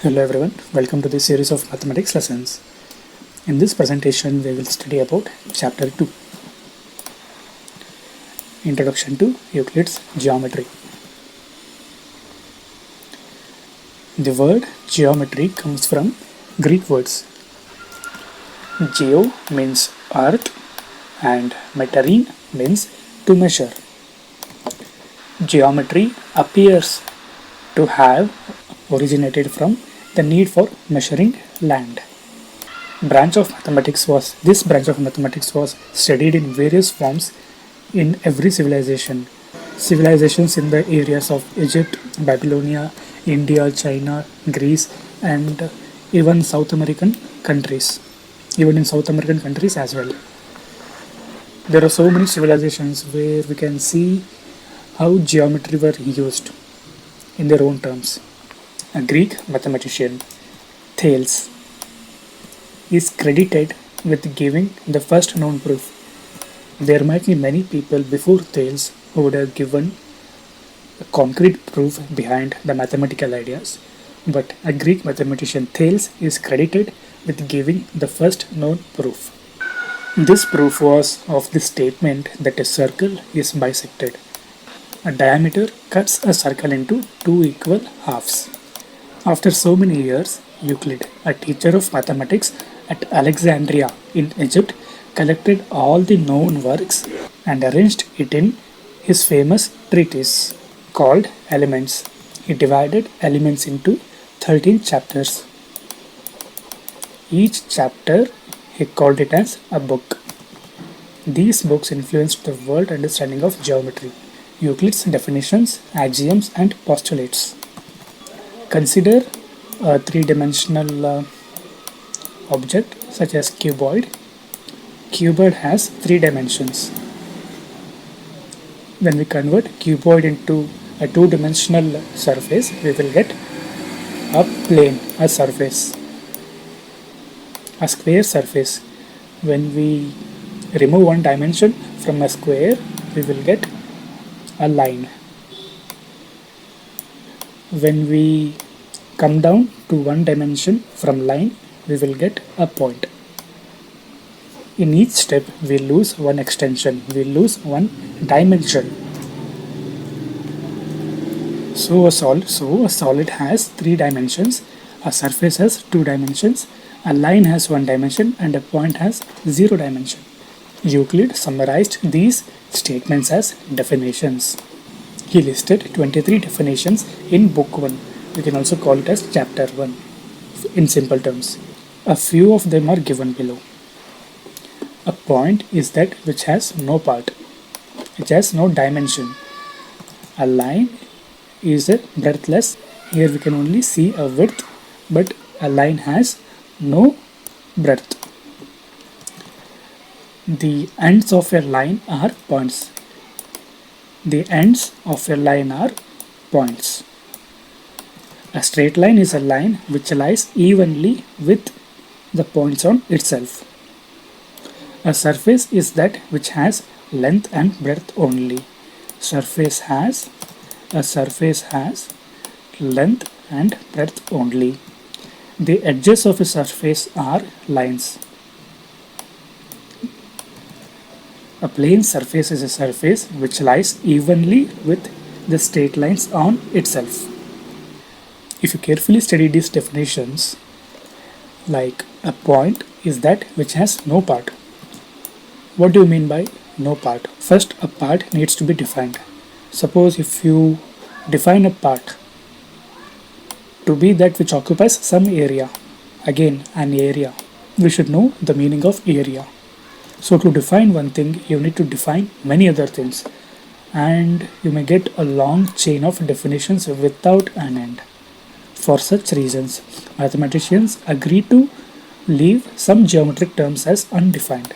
Hello everyone, welcome to this series of mathematics lessons. In this presentation, we will study about Chapter 2, Introduction to Euclid's Geometry. The word geometry comes from Greek words. Geo means earth and meterin means to measure. Geometry appears to have originated from the need for measuring land. This branch of mathematics was studied in various forms in every civilization. Civilizations in the areas of Egypt, Babylonia, India, China, Greece, and even South American countries. Even in South American countries as well. There are so many civilizations where we can see how geometry were used in their own terms. A Greek mathematician, Thales, is credited with giving the first known proof. There might be many people before Thales who would have given a concrete proof behind the mathematical ideas, but a Greek mathematician Thales is credited with giving the first known proof. This proof was of the statement that a circle is bisected. A diameter cuts a circle into two equal halves. After so many years, Euclid, a teacher of mathematics at Alexandria in Egypt, collected all the known works and arranged it in his famous treatise called Elements. He divided Elements into 13 chapters. Each chapter he called it as a book. These books influenced the world understanding of geometry, Euclid's definitions, axioms, and postulates. Consider a three-dimensional object such as cuboid. Cuboid has three dimensions. When we convert cuboid into a two-dimensional surface, we will get a plane, a surface, a square surface. When we remove one dimension from a square, we will get a line. When we come down to one dimension from line, we will get a point. In each step, we lose one extension, we lose one dimension. So a solid has three dimensions, a surface has two dimensions, a line has one dimension, and a point has zero dimension. Euclid summarized these statements as definitions. He listed 23 definitions in Book 1. We can also call it as Chapter 1 in simple terms. A few of them are given below. A point is that which has no part, which has no dimension. A line is a breadthless. Here we can only see a width, but a line has no breadth. The ends of a line are points. The ends of a line are points. A straight line is a line which lies evenly with the points on itself. A surface is that which has length and breadth only. A surface has length and breadth only. The edges of a surface are lines. A plane surface is a surface which lies evenly with the straight lines on itself. If you carefully study these definitions, like a point is that which has no part. What do you mean by no part? First, a part needs to be defined. Suppose if you define a part to be that which occupies some area, again an area, we should know the meaning of area. So to define one thing, you need to define many other things, and you may get a long chain of definitions without an end. For such reasons, mathematicians agree to leave some geometric terms as undefined.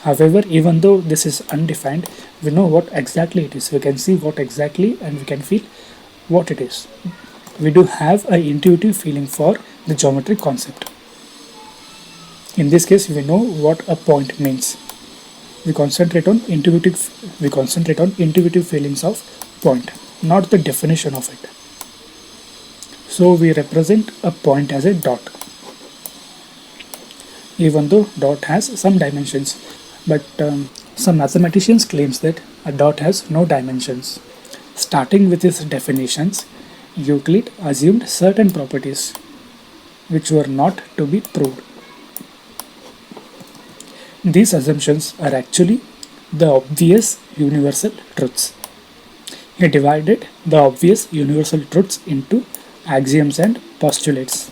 However, even though this is undefined, we know what exactly it is. We can see what exactly and we can feel what it is. We do have an intuitive feeling for the geometric concept. In this case, we know what a point means. We concentrate on intuitive feelings of point, not the definition of it. So we represent a point as a dot, even though dot has some dimensions. But some mathematicians claims that a dot has no dimensions. Starting with its definitions, Euclid assumed certain properties which were not to be proved. These assumptions are actually the obvious universal truths. He divided the obvious universal truths into axioms and postulates.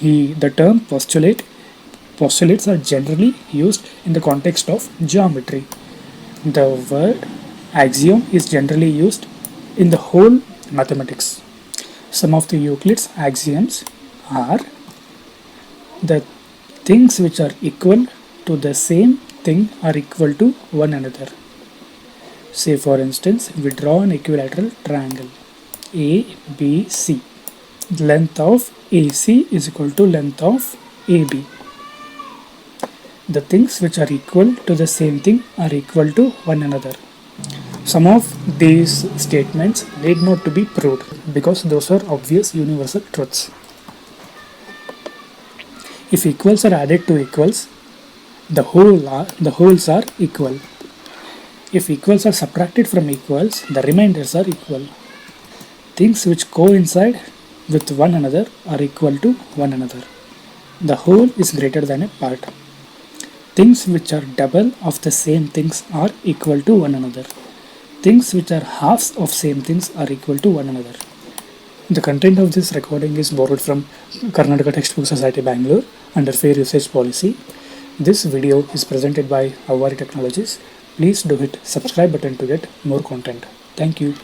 The term postulates are generally used in the context of geometry. The word axiom is generally used in the whole mathematics. Some of the Euclid's axioms are the things which are equal to the same thing are equal to one another. Say for instance, we draw an equilateral triangle ABC. Length of AC is equal to length of AB. The things which are equal to the same thing are equal to one another. Some of these statements need not to be proved because those are obvious universal truths. If equals are added to equals, the wholes are equal. If equals are subtracted from equals, the remainders are equal. Things which coincide with one another are equal to one another. The whole is greater than a part. Things which are double of the same things are equal to one another. Things which are halves of same things are equal to one another. The content of this recording is borrowed from Karnataka Textbook Society, Bangalore under Fair Usage Policy. This video is presented by Avari Technologies. Please do hit subscribe button to get more content. Thank you.